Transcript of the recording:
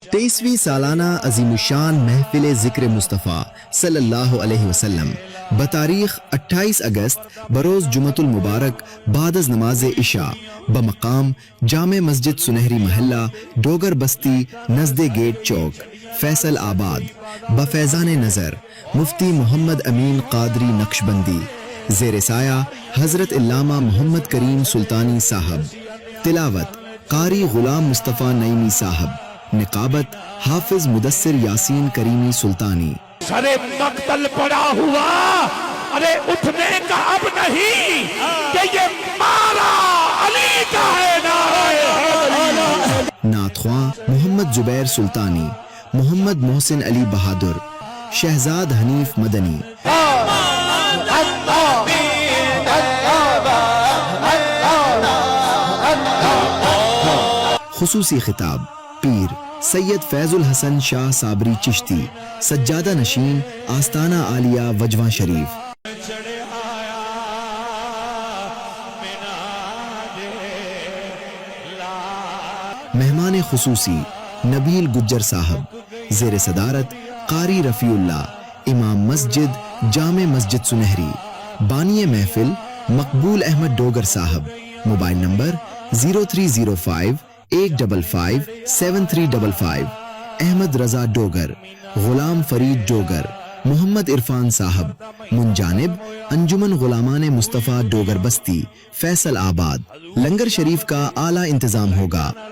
23ویں سالانہ عظیم الشان محفل ذکر مصطفیٰ صلی اللہ علیہ وسلم بتاریخ 28 اگست بروز جمعۃ المبارک بعد از نماز عشاء بمقام جامع مسجد سنہری محلہ ڈوگر بستی نزد گیٹ چوک فیصل آباد بفیضان نظر مفتی محمد امین قادری نقشبندی زیر سایہ حضرت علامہ محمد کریم سلطانی صاحب تلاوت قاری غلام مصطفیٰ نعیمی صاحب نقابت حافظ مدثر یاسین کریمی سلطانی سرے مقتل پڑا ہوا ارے اٹھنے کا اب نہیں کہ یہ مارا علی کا ہے نعرہ نعت خواں محمد زبیر سلطانی محمد محسن علی بہادر شہزاد حنیف مدنی خصوصی خطاب پیر سید فیض الحسن شاہ صابری چشتی سجادہ نشین آستانہ عالیہ وجواں شریف مہمان خصوصی نبیل گجر صاحب زیر صدارت قاری رفیع اللہ امام مسجد جامع مسجد سنہری بانی محفل مقبول احمد ڈوگر صاحب موبائل نمبر 0305-855-7355 احمد رضا ڈوگر غلام فرید ڈوگر محمد عرفان صاحب منجانب انجمن غلامان مصطفیٰ ڈوگر بستی فیصل آباد لنگر شریف کا اعلیٰ انتظام ہوگا